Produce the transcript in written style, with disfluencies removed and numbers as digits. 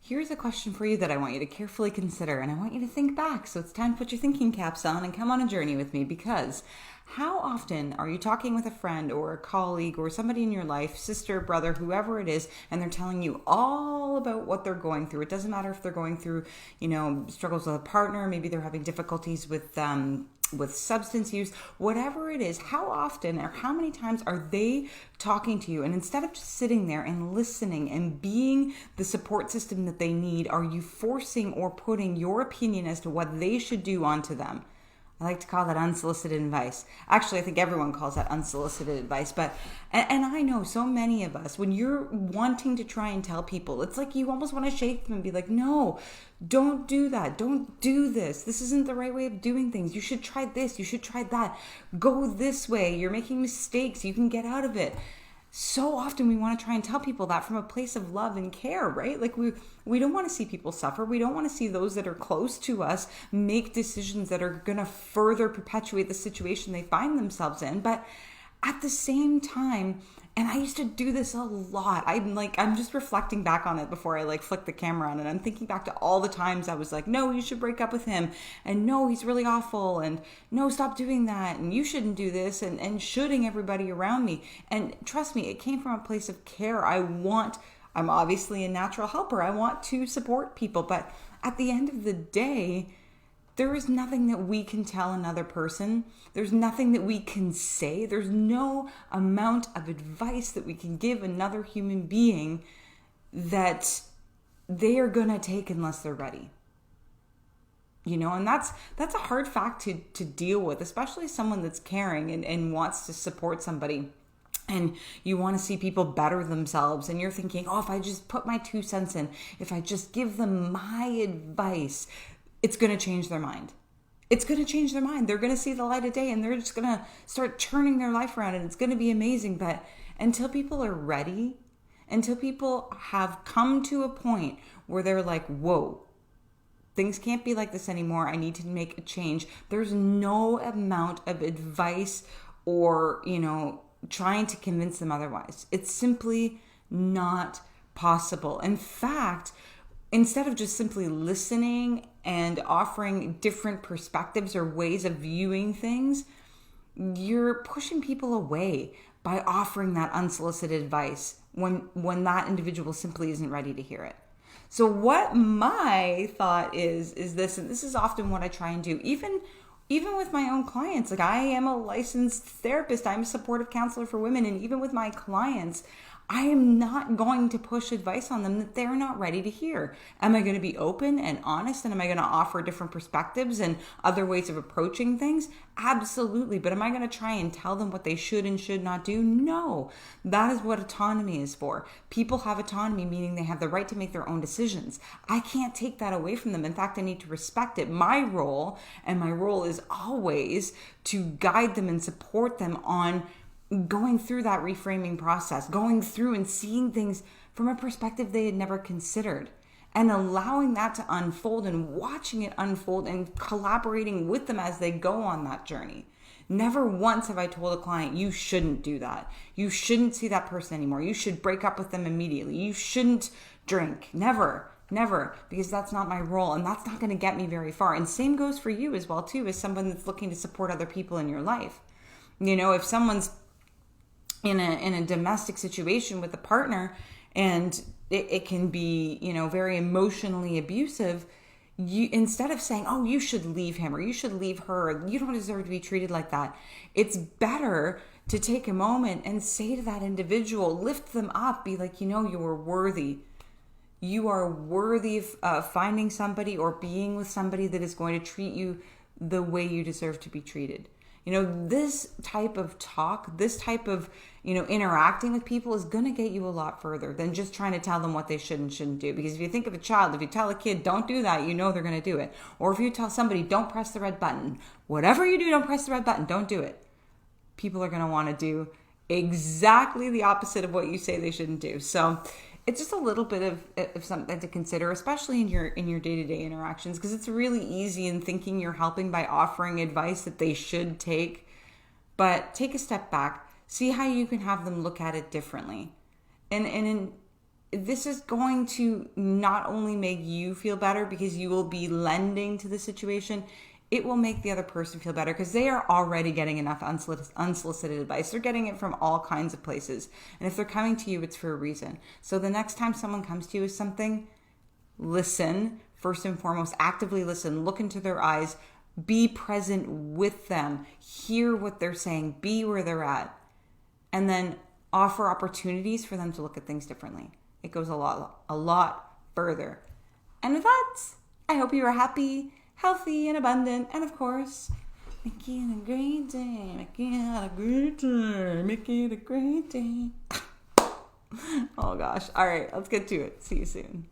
Here's a question for you that I want you to carefully consider, and I want you to think back. So it's time to put your thinking caps on and come on a journey with me, because how often are you talking with a friend or a colleague or somebody in your life, sister, brother, whoever it is, and they're telling you all about what they're going through? It doesn't matter if they're going through, struggles with a partner, maybe they're having difficulties with substance use, whatever it is. How often or how many times are they talking to you, and instead of just sitting there and listening and being the support system that they need, are you forcing or putting your opinion as to what they should do onto them? I like to call that unsolicited advice. Actually, I think everyone calls that unsolicited advice. But, and I know so many of us, when you're wanting to try and tell people, it's like you almost want to shake them and be like, no, don't do that. Don't do this. This isn't the right way of doing things. You should try this. You should try that. Go this way. You're making mistakes. You can get out of it. So often we want to try and tell people that from a place of love and care, right? Like we don't want to see people suffer. We don't want to see those that are close to us make decisions that are going to further perpetuate the situation they find themselves in. But at the same time, and I used to do this a lot. I'm just reflecting back on it before I flick the camera on, and I'm thinking back to all the times I was like, no, you should break up with him, and no, he's really awful, and no, stop doing that, and you shouldn't do this, and shooting everybody around me. And trust me, it came from a place of care. I'm obviously a natural helper. I want to support people, but at the end of the day, there is nothing that we can tell another person. There's nothing that we can say. There's no amount of advice that we can give another human being that they are going to take unless they're ready. And that's a hard fact to deal with, especially someone that's caring and wants to support somebody. And you want to see people better themselves, and you're thinking, if I just put my 2 cents in, if I just give them my advice, it's going to change their mind. It's going to change their mind. They're going to see the light of day, and they're just going to start turning their life around, and it's going to be amazing. But until people are ready, until people have come to a point where they're like, whoa, things can't be like this anymore. I need to make a change. There's no amount of advice or, trying to convince them otherwise. It's simply not possible. In fact, instead of just simply listening and offering different perspectives or ways of viewing things, you're pushing people away by offering that unsolicited advice when that individual simply isn't ready to hear it. So what my thought is this, and this is often what I try and do, even with my own clients. I am a licensed therapist. I'm a supportive counselor for women. And even with my clients, I am not going to push advice on them that they're not ready to hear. Am I going to be open and honest? And am I going to offer different perspectives and other ways of approaching things? Absolutely. But am I going to try and tell them what they should and should not do? No. That is what autonomy is for. People have autonomy, meaning they have the right to make their own decisions. I can't take that away from them. In fact, I need to respect it. My role is always to guide them and support them on going through that reframing process, going through and seeing things from a perspective they had never considered, and allowing that to unfold and watching it unfold and collaborating with them as they go on that journey. Never once have I told a client, you shouldn't do that. You shouldn't see that person anymore. You should break up with them immediately. You shouldn't drink. Never, because that's not my role, and that's not going to get me very far. And same goes for you as well, too, as someone that's looking to support other people in your life. If someone's in a domestic situation with a partner, and it can be, very emotionally abusive, you, instead of saying, oh, you should leave him or you should leave her, or you don't deserve to be treated like that, it's better to take a moment and say to that individual, lift them up, be like, you are worthy. You are worthy of finding somebody or being with somebody that is going to treat you the way you deserve to be treated. This type of talk, this type of, interacting with people is going to get you a lot further than just trying to tell them what they should and shouldn't do. Because if you think of a child, if you tell a kid, don't do that, they're going to do it. Or if you tell somebody, don't press the red button, whatever you do, don't press the red button, don't do it. People are going to want to do exactly the opposite of what you say they shouldn't do. So it's just a little bit of something to consider, especially in your day-to-day interactions, because it's really easy in thinking you're helping by offering advice that they should take. But take a step back, see how you can have them look at it differently. And this is going to not only make you feel better because you will be lending to the situation, it will make the other person feel better because they are already getting enough unsolicited advice. They're getting it from all kinds of places. And if they're coming to you, it's for a reason. So the next time someone comes to you with something, listen. First and foremost, actively listen. Look into their eyes. Be present with them. Hear what they're saying. Be where they're at. And then offer opportunities for them to look at things differently. It goes a lot further. And with that, I hope you are happy, healthy, and abundant. And of course, make it a great day. Make it a great day. Make it a great day. Oh gosh. All right, let's get to it. See you soon.